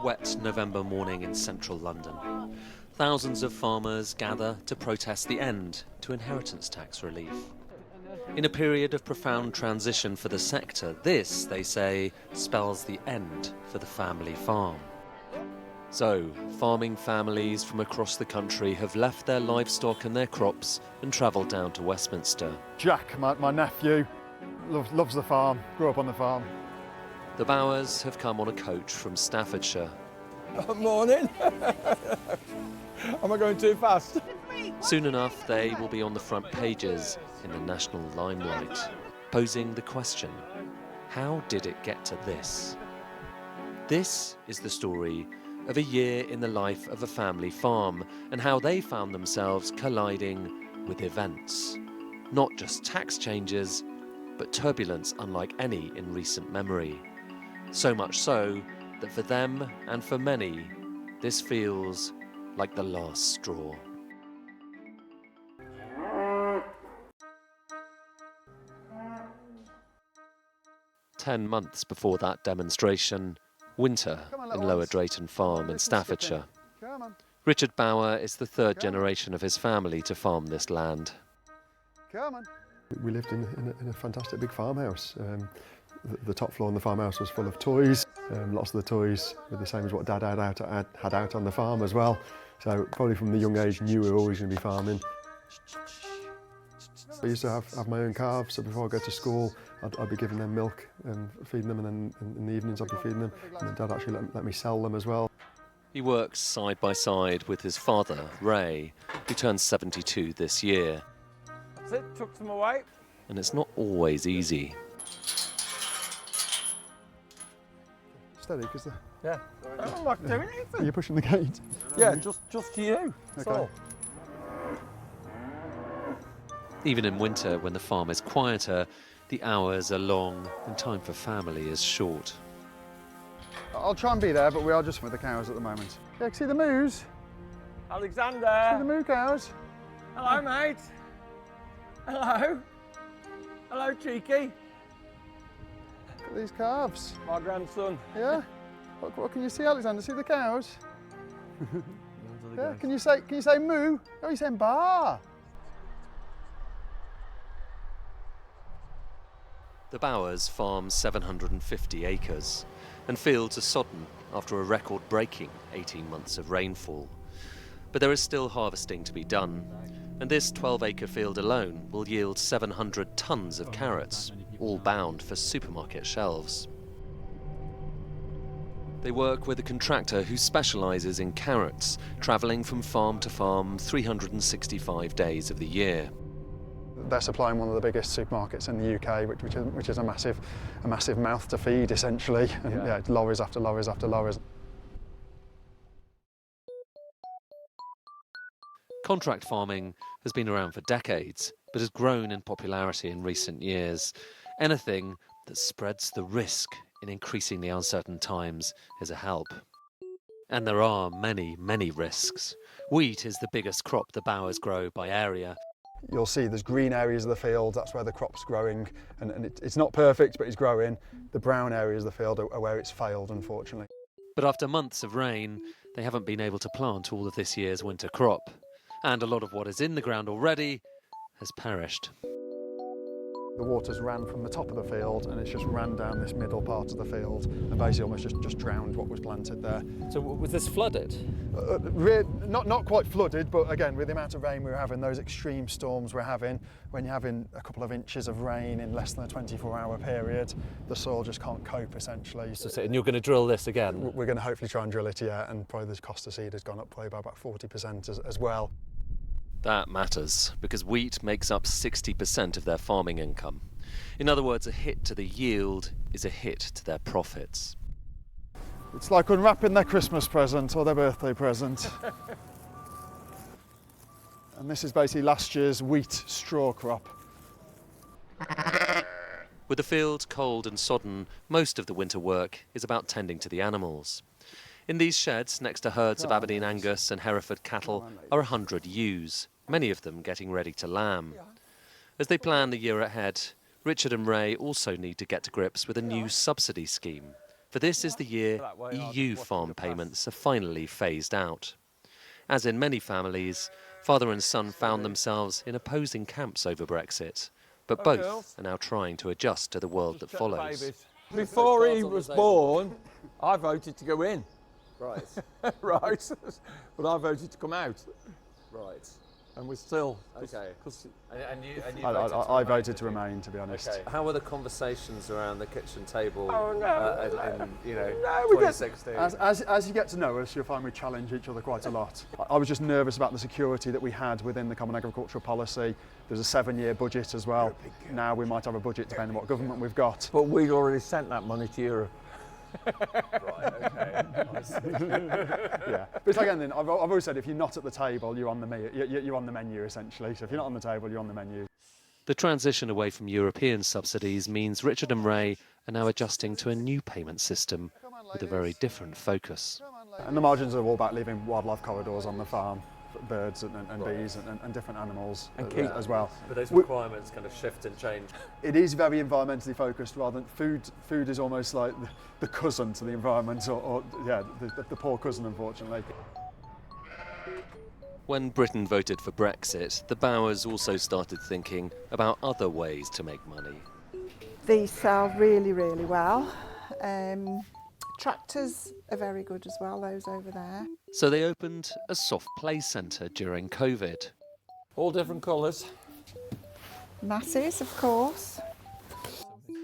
wet November morning in central London. Thousands of farmers gather to protest the end to inheritance tax relief. In a period of profound transition for the sector, this, they say, spells the end for the family farm. So, farming families from across the country have left their livestock and their crops and travelled down to Westminster. Jack, my nephew, loves the farm, grew up on the farm. The Bowers have come on a coach from Staffordshire. Good morning. Am I going too fast? Soon enough, they will be on the front pages in the national limelight, posing the question, how did it get to this? This is the story of a year in the life of a family farm and how they found themselves colliding with events. Not just tax changes, but turbulence unlike any in recent memory. So much so that for them and for many, this feels like the last straw. "10 months before that demonstration, winter in Lower Drayton Farm in Staffordshire. Richard Bower is the third generation of his family to farm this land. We lived in a fantastic big farmhouse. The top floor in the farmhouse was full of toys. Lots of the toys were the same as what Dad had out on the farm as well. So probably from the young age knew we were always going to be farming. I used to have my own calves, so before I go to school I'd be giving them milk and feeding them, and then in the evenings I'd be feeding them, and then Dad actually let me sell them as well. He works side by side with his father, Ray, who turns 72 this year. That's it, took them away. And it's not always easy. Steady, because Yeah. I'm not doing anything. you're pushing the gate. Yeah, just to you. That's Okay. all. Even in winter, when the farm is quieter, the hours are long and time for family is short. I'll try and be there, but we are just with the cows at the moment. Yeah, see the moos? See the Alexander. moo cows? Hello, mate. Hello. Hello, cheeky. Look at these calves. My grandson. Yeah? What can you see, Alexander? See the cows? Yeah, can you say moo? Oh, you're saying bar. The Bowers farm 750 acres, and fields are sodden after a record-breaking 18 months of rainfall. But there is still harvesting to be done, and this 12-acre field alone will yield 700 tonnes of carrots, all bound for supermarket shelves. They work with a contractor who specialises in carrots, travelling from farm to farm 365 days of the year. They're supplying one of the biggest supermarkets in the UK, which is a massive mouth to feed, essentially. And yeah, lorries after lorries after lorries. Contract farming has been around for decades, but has grown in popularity in recent years. Anything that spreads the risk in increasingly uncertain times is a help. And there are many, many risks. Wheat is the biggest crop the Bowers grow by area. You'll see there's green areas of the field, that's where the crop's growing, and it's not perfect, but it's growing. The brown areas of the field are where it's failed, unfortunately. But after months of rain, they haven't been able to plant all of this year's winter crop. And a lot of what is in the ground already has perished. The water's ran from the top of the field and it's just ran down this middle part of the field and basically almost just drowned what was planted there. So was this flooded? Not quite flooded, but again, with the amount of rain we were having, those extreme storms we're having, when you're having a couple of inches of rain in less than a 24-hour period, the soil just can't cope, essentially. And you're going to drill this again? We're going to hopefully try and drill it, yeah, and probably the cost of seed has gone up probably by about 40% as well. That matters, because wheat makes up 60% of their farming income. In other words, a hit to the yield is a hit to their profits. It's like unwrapping their Christmas present or their birthday present. And this is basically last year's wheat straw crop. With the field cold and sodden, most of the winter work is about tending to the animals. In these sheds, next to herds of Aberdeen Angus and Hereford cattle, are 100 ewes, many of them getting ready to lamb. As they plan the year ahead, Richard and Ray also need to get to grips with a new subsidy scheme For this is the year EU farm payments are finally phased out. As in many families, father and son found themselves in opposing camps over Brexit, but both are now trying to adjust to the world that follows. Before he was born, I voted to go in. Right, Right. But I voted to come out. right. And we're still... Okay. And you I voted to remain, to be honest. Okay. How were the conversations around the kitchen table in 2016? As you get to know us, you'll find we challenge each other quite a lot. I was just nervous about the security that we had within the Common Agricultural Policy. There's a 7-year budget as well. Now we might have a budget depending on what government we've got. But we'd already sent that money to Europe. Right, okay. Yeah, but it's like anything. I've always said if you're not at the table, you're on the menu essentially. So if you're not on the table, you're on the menu. The transition away from European subsidies means Richard and Ray are now adjusting to a new payment system with a very different focus. And the margins are all about leaving wildlife corridors on the farm, birds and bees and different animals as well. But those requirements kind of shift and change. It is very environmentally focused rather than food. Food is almost like the cousin to the environment, or the poor cousin, unfortunately. When Britain voted for Brexit, the Bowers also started thinking about other ways to make money. These sell really, really well. Tractors are very good as well, those over there. So they opened a soft play centre during COVID. All different colours. Masses, of course.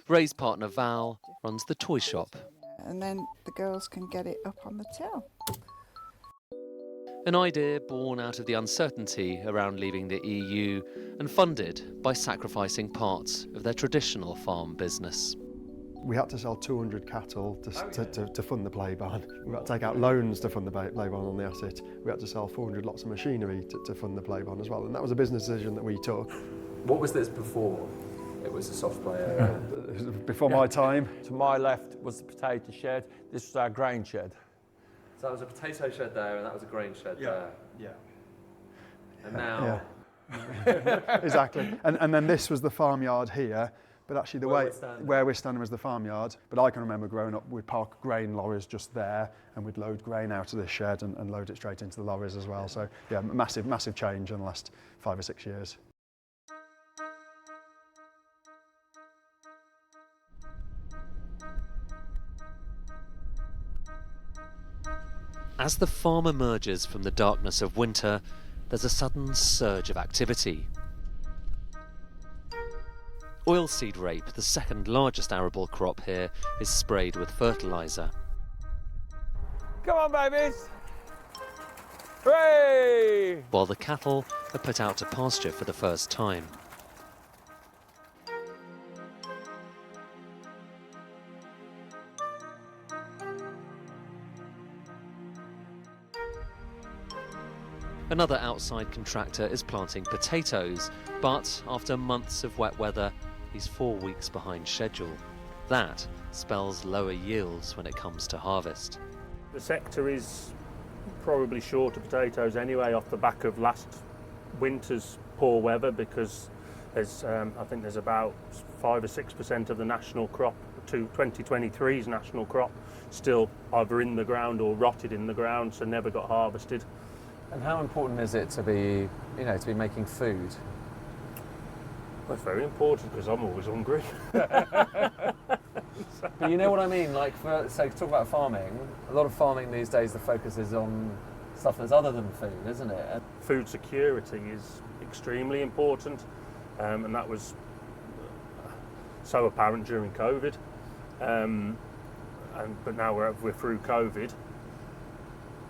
Ray's partner Val runs the toy shop. And then the girls can get it up on the till. An idea born out of the uncertainty around leaving the EU and funded by sacrificing parts of their traditional farm business. We had to sell 200 cattle to fund the play barn. We had to take out loans to fund the play barn on the asset. We had to sell 400 lots of machinery to fund the play barn as well, and that was a business decision that we took. What was this before? It was a soft play area. Before my time. To my left was the potato shed. This was our grain shed. So that was a potato shed there and that was a grain shed there. Yeah. And now... Yeah. Exactly. And then this was the farmyard here. But actually where we're standing was the farmyard. But I can remember growing up, we'd park grain lorries just there and we'd load grain out of this shed and load it straight into the lorries as well. So yeah, massive change in the last 5 or 6 years. As the farm emerges from the darkness of winter, there's a sudden surge of activity. Oilseed rape, the second largest arable crop here, is sprayed with fertiliser. Come on, babies! Hooray! While the cattle are put out to pasture for the first time. Another outside contractor is planting potatoes, but after months of wet weather, he's 4 weeks behind schedule. That spells lower yields when it comes to harvest. The sector is probably short of potatoes anyway off the back of last winter's poor weather, because there's, I think there's about 5 or 6% of the national crop, to 2023's national crop, still either in the ground or rotted in the ground, so never got harvested. And how important is it to be, to be making food? Well, it's very important because I'm always hungry. But you know what I mean? So talk about farming. A lot of farming these days, the focus is on stuff that's other than food, isn't it? Food security is extremely important, and that was so apparent during COVID. But now we're through COVID.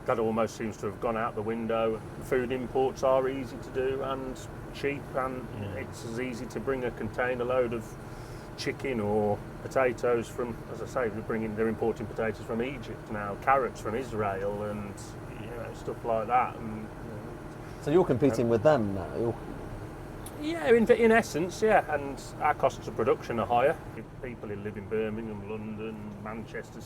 That almost seems to have gone out the window. Food imports are easy to do and cheap, and it's as easy to bring a container load of chicken or potatoes from, as I say, they're importing potatoes from Egypt now, carrots from Israel, and stuff like that. And, so you're competing with them now? Yeah, in essence, yeah. And our costs of production are higher. People who live in Birmingham, London, Manchester,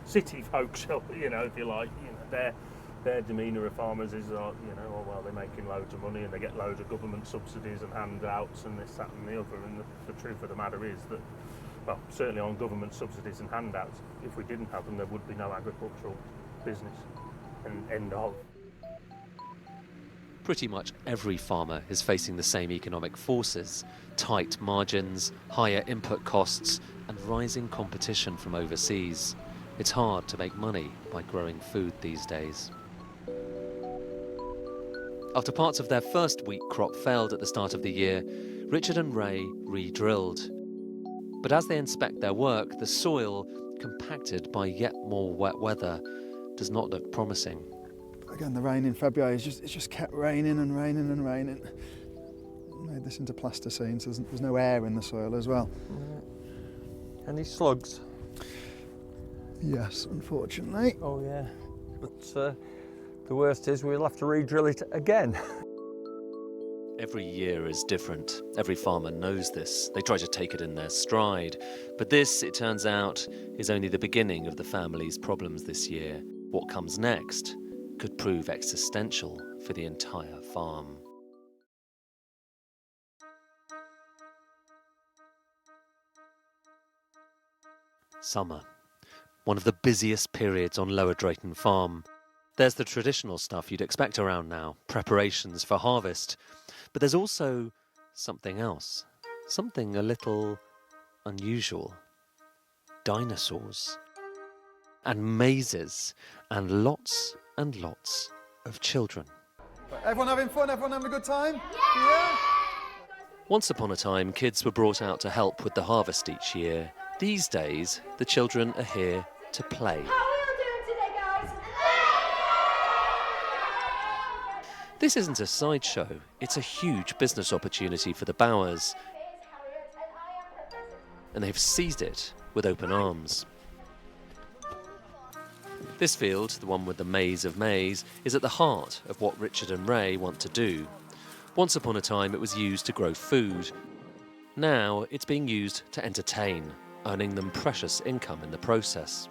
city folks, if you like, their demeanour of farmers is, they're making loads of money and they get loads of government subsidies and handouts and this, that and the other. And the truth of the matter is that well, certainly on government subsidies and handouts. If we didn't have them, there would be no agricultural business, and end of. Pretty much every farmer is facing the same economic forces: tight margins, higher input costs, and rising competition from overseas. It's hard to make money by growing food these days. After parts of their first wheat crop failed at the start of the year, Richard and Ray re-drilled. But as they inspect their work, the soil, compacted by yet more wet weather, does not look promising. Again, the rain in February it's just kept raining and raining and raining. Made this into plasticine, so there's no air in the soil as well. Any slugs? Yes, unfortunately. Oh yeah. But the worst is we'll have to re-drill it again. Every year is different. Every farmer knows this. They try to take it in their stride. But this, it turns out, is only the beginning of the family's problems this year. What comes next could prove existential for the entire farm. Summer. One of the busiest periods on Lower Drayton Farm. There's the traditional stuff you'd expect around now, preparations for harvest. But there's also something else, something a little unusual. Dinosaurs. And mazes, and lots of children. Everyone having fun? Everyone having a good time? Yeah. Once upon a time, kids were brought out to help with the harvest each year. These days, the children are here to play. How are you doing today, guys? This isn't a sideshow, it's a huge business opportunity for the Bowers, and they've seized it with open arms. This field, the one with the maze of maize, is at the heart of what Richard and Ray want to do. Once upon a time it was used to grow food. Now it's being used to entertain, earning them precious income in the process.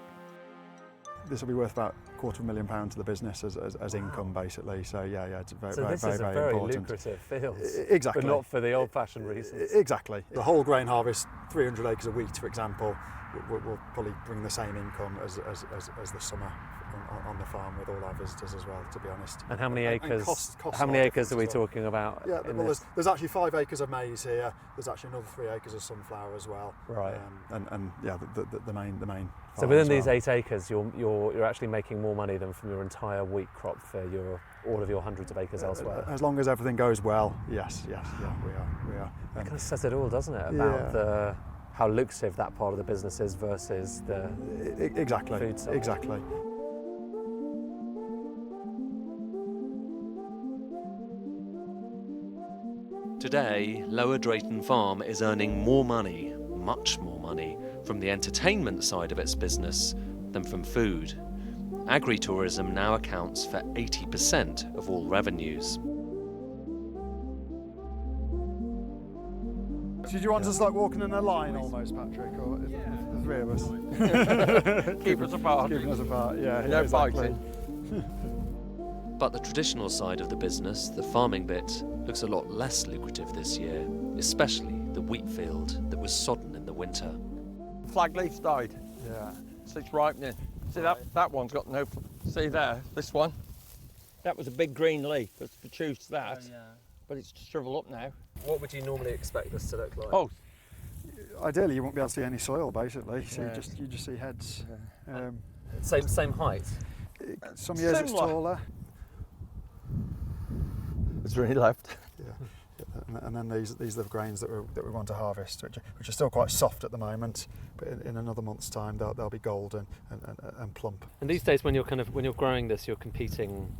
This will be worth about £250,000 to the business as income, basically. So yeah, it's very, so very, this very, is a very very important. lucrative field. Exactly. But not for the old-fashioned reasons. Exactly. The whole grain harvest, 300 acres of wheat, for example, will probably bring the same income as the summer on the farm with all our visitors as well, to be honest. And how many acres? Costs how many acres are we as well. talking about? Yeah, well, there's actually 5 acres of maize here. There's actually another 3 acres of sunflower as well. Right. And yeah, the main. So within these 8 acres, you're actually making more money than from your entire wheat crop for all of your hundreds of acres elsewhere. As long as everything goes well, yes, yeah, we are. It kind of says it all, doesn't it, about how lucrative that part of the business is versus the exactly food side. Exactly. Today, Lower Drayton Farm is earning more money, much more money, from the entertainment side of its business than from food. Agri-tourism now accounts for 80% of all revenues. So do you want us like walking in a line almost, Patrick, or the 3 of us? Keep us apart. Keeping us apart, yeah. No exactly. fighting. But the traditional side of the business, the farming bit, looks a lot less lucrative this year, especially the wheat field that was sodden in the winter. Flag leaf's died. Yeah. So it's ripening. See that one's got no. See there, this one. That was a big green leaf that's produced that, but it's shriveled up now. What would you normally expect this to look like? Oh, Ideally, you won't be able to see any soil, basically. So Yeah. you just see heads. Same height. Some years it's Similar. taller. there's really left. And then these are the grains that we want to harvest, which are still quite soft at the moment. But in another month's time, they'll be golden and plump. And these days, when you're growing this, you're competing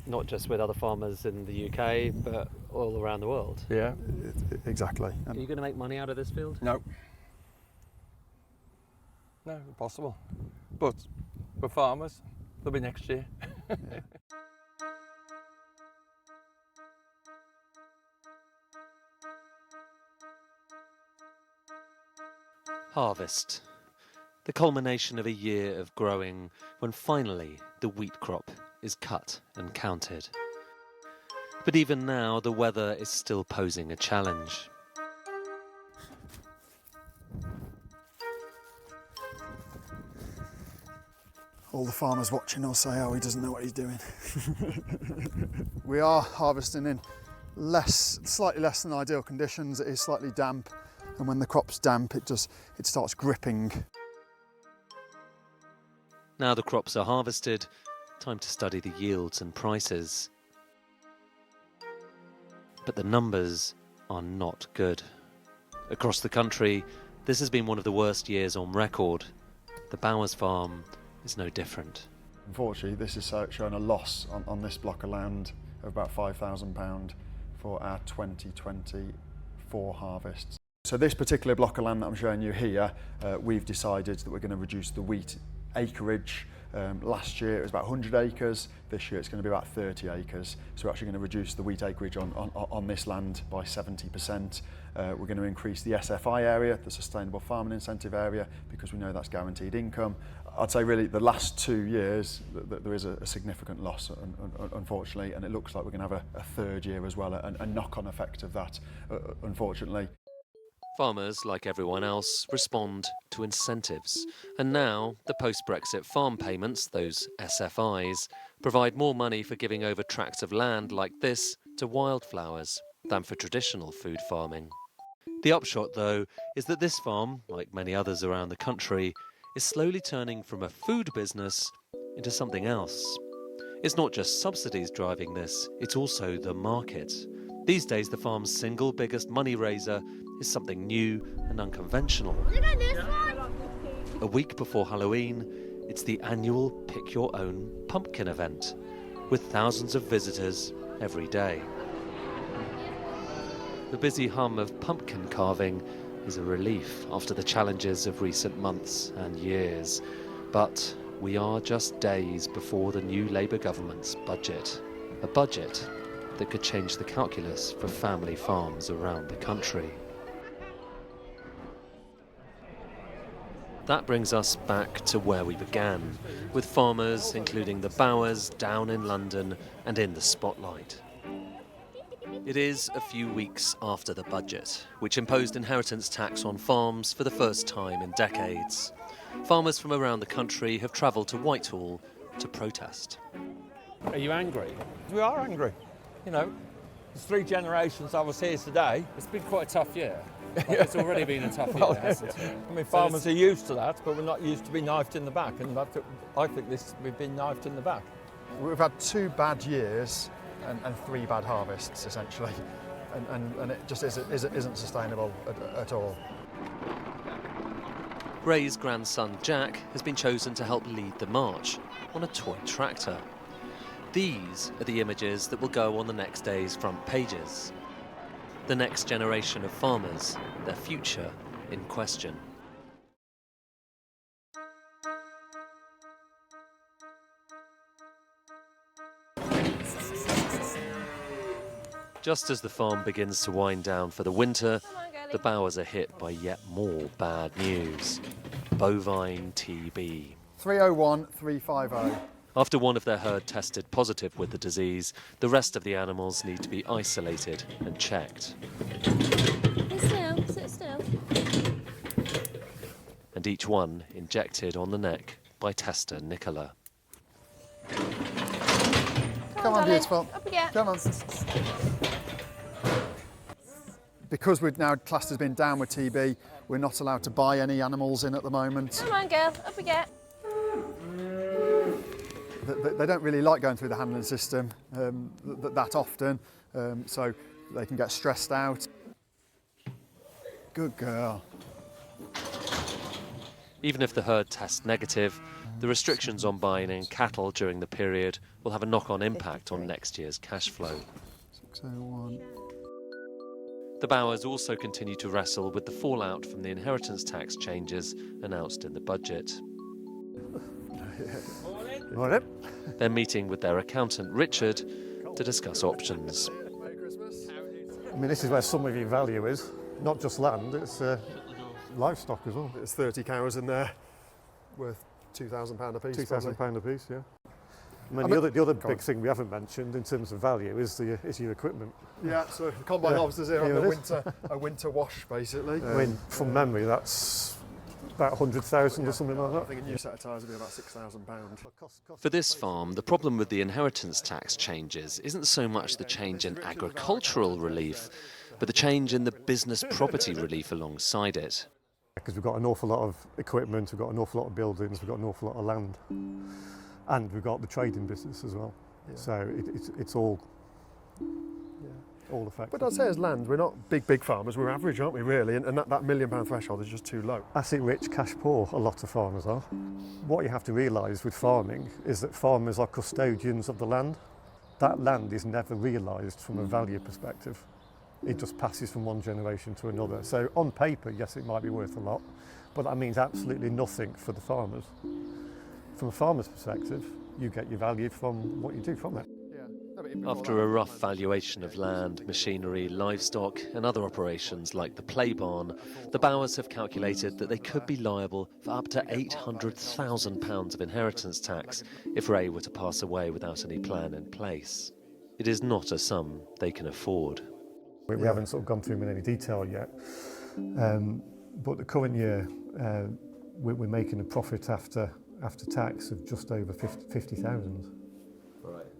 not just with other farmers in the UK, but all around the world. Yeah. Exactly. Are you going to make money out of this field? No. No, impossible. But for farmers, they'll be next year. Harvest. The culmination of a year of growing when finally the wheat crop is cut and counted. But even now the weather is still posing a challenge. All the farmers watching will say, oh, he doesn't know what he's doing. We are harvesting in slightly less than ideal conditions. It is slightly damp, and when the crop's damp, it starts gripping. Now the crops are harvested, time to study the yields and prices. But the numbers are not good. Across the country, this has been one of the worst years on record. The Bowers farm is no different. Unfortunately, this is showing a loss on this block of land of about £5,000 for our 2024 harvests. So this particular block of land that I'm showing you here, we've decided that we're going to reduce the wheat acreage. Last year it was about 100 acres, this year it's going to be about 30 acres. So we're actually going to reduce the wheat acreage on this land by 70%. We're going to increase the SFI area, the Sustainable Farming Incentive area, because we know that's guaranteed income. I'd say really the last 2 years there is a significant loss, unfortunately, and it looks like we're going to have a third year as well, a knock-on effect of that, unfortunately. Farmers, like everyone else, respond to incentives. And now, the post-Brexit farm payments, those SFIs, provide more money for giving over tracts of land like this to wildflowers than for traditional food farming. The upshot, though, is that this farm, like many others around the country, is slowly turning from a food business into something else. It's not just subsidies driving this, it's also the market. These days, the farm's single biggest money raiser is something new and unconventional. A week before Halloween, it's the annual Pick Your Own Pumpkin event, with thousands of visitors every day. The busy hum of pumpkin carving is a relief after the challenges of recent months and years. But we are just days before the new Labour government's budget. A budget that could change the calculus for family farms around the country. That brings us back to where we began, with farmers, including the Bowers, down in London and in the spotlight. It is a few weeks after the budget, which imposed inheritance tax on farms for the first time in decades. Farmers from around the country have travelled to Whitehall to protest. Are you angry? We are angry. You know, there's 3 generations I was here today. It's been quite a tough year. Like, it's already been a tough year, hasn't it? I mean, farmers are used to that, but we're not used to being knifed in the back, and I think we've been knifed in the back. We've had 2 bad years and 3 bad harvests, essentially, and it just isn't sustainable at all. Ray's grandson Jack has been chosen to help lead the march on a toy tractor. These are the images that will go on the next day's front pages. The next generation of farmers, their future in question. Just as the farm begins to wind down for the winter, the Bowers are hit by yet more bad news. Bovine TB. 301 350. After one of their herd tested positive with the disease, the rest of the animals need to be isolated and checked. Sit still. And each one injected on the neck by tester Nicola. Come on, beautiful. Up we get. Come on. Because we've now classed as being down with TB, we're not allowed to buy any animals in at the moment. Come on, girl. Up we get. They don't really like going through the handling system that often, so they can get stressed out. Good girl. Even if the herd tests negative, the restrictions on buying in cattle during the period will have a knock-on impact on next year's cash flow. 601. The Bowers also continue to wrestle with the fallout from the inheritance tax changes announced in the budget. Morning. They're meeting with their accountant Richard to discuss options. I mean, this is where some of your value is, not just land, it's livestock as well. There's 30 cows in there, worth £2,000 a piece. £2,000 a piece, yeah. I mean, the other big thing we haven't mentioned in terms of value is your equipment. Yeah, so the combine harvesters here on a winter wash, basically. I mean, from memory, that's about 100,000 or something like I that. think a new set of tyres would be about £6,000. For this farm, the problem with the inheritance tax changes isn't so much the change in agricultural relief, but the change in the business property relief alongside it. Because we've got an awful lot of equipment, we've got an awful lot of buildings, we've got an awful lot of land, and we've got the trading business as well. Yeah. So it's all affected. But I'd say as land, we're not big farmers, we're average, aren't we, really? And that £1 million threshold is just too low. Asset rich, cash poor, a lot of farmers are. What you have to realise with farming is that farmers are custodians of the land. That land is never realised from a value perspective. It just passes from one generation to another. So on paper, yes, it might be worth a lot, but that means absolutely nothing for the farmers. From a farmer's perspective, you get your value from what you do from it. After a rough valuation of land, machinery, livestock and other operations like the play barn, the Bowers have calculated that they could be liable for up to £800,000 of inheritance tax if Ray were to pass away without any plan in place. It is not a sum they can afford. We haven't sort of gone through them in any detail yet, but the current year we're making a profit after tax of just over 50,000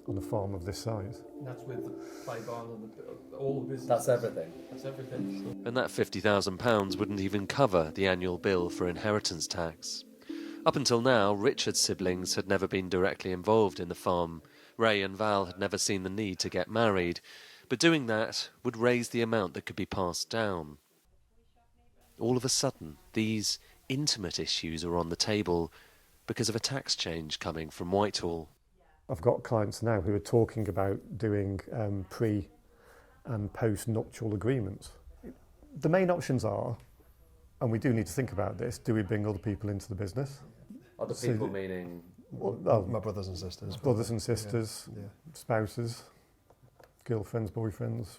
on a farm of this size. That's with the play barn and all the business. That's everything. That's everything. And that £50,000 wouldn't even cover the annual bill for inheritance tax. Up until now, Richard's siblings had never been directly involved in the farm. Ray and Val had never seen the need to get married, but doing that would raise the amount that could be passed down. All of a sudden, these intimate issues are on the table because of a tax change coming from Whitehall. I've got clients now who are talking about doing pre and post nuptial agreements. The main options are, and we do need to think about this, do we bring other people into the business? Other people meaning? My brothers and sisters. Brothers and sisters, Yeah. spouses, girlfriends, boyfriends.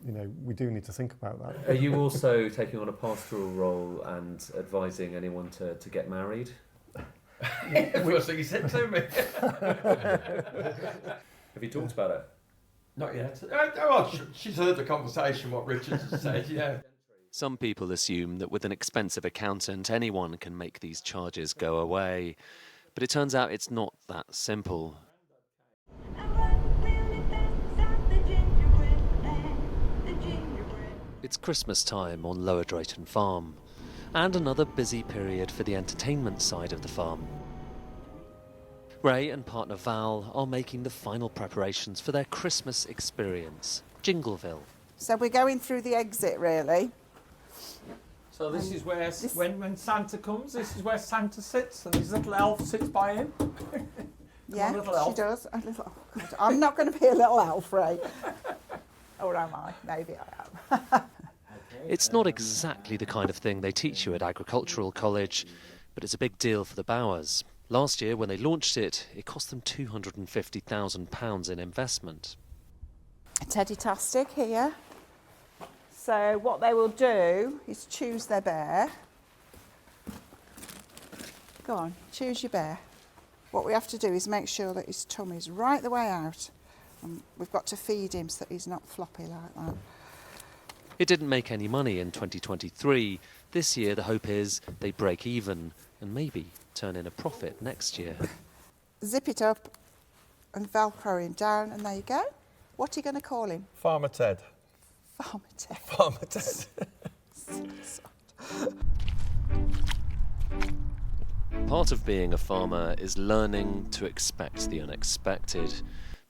You know, we do need to think about that. Are you also taking on a pastoral role and advising anyone to get married? First thing you said to me. Have you talked about it? Not yet. Oh, she's heard the conversation, what Richard has said, yeah. Some people assume that with an expensive accountant, anyone can make these charges go away. But it turns out it's not that simple. It's Christmas time on Lower Drayton Farm, and another busy period for the entertainment side of the farm. Ray and partner Val are making the final preparations for their Christmas experience, Jingleville. So we're going through the exit, really. So this is where, when Santa comes, this is where Santa sits, and his little elf sits by him. Yeah, little elf. she does. A little, oh God, I'm not going to be a little elf, Ray. Or am I? Maybe I am. It's not exactly the kind of thing they teach you at agricultural college, but it's a big deal for the Bowers. Last year, when they launched it, it cost them £250,000 in investment. Teddy-tastic here. So what they will do is choose their bear. Go on, choose your bear. What we have to do is make sure that his tummy's right the way out. And we've got to feed him so that he's not floppy like that. It didn't make any money in 2023. This year, the hope is they break even and maybe turn in a profit next year. Zip it up and Velcro him down, and there you go. What are you going to call him? Farmer Ted. Farmer Ted. Farmer Ted. Part of being a farmer is learning to expect the unexpected,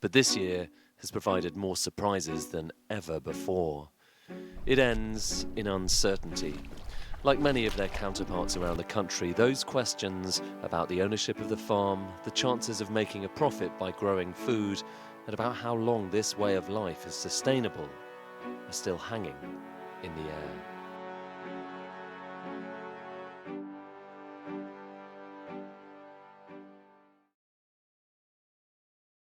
but this year has provided more surprises than ever before. It ends in uncertainty. Like many of their counterparts around the country, those questions about the ownership of the farm, the chances of making a profit by growing food, and about how long this way of life is sustainable are still hanging in the air.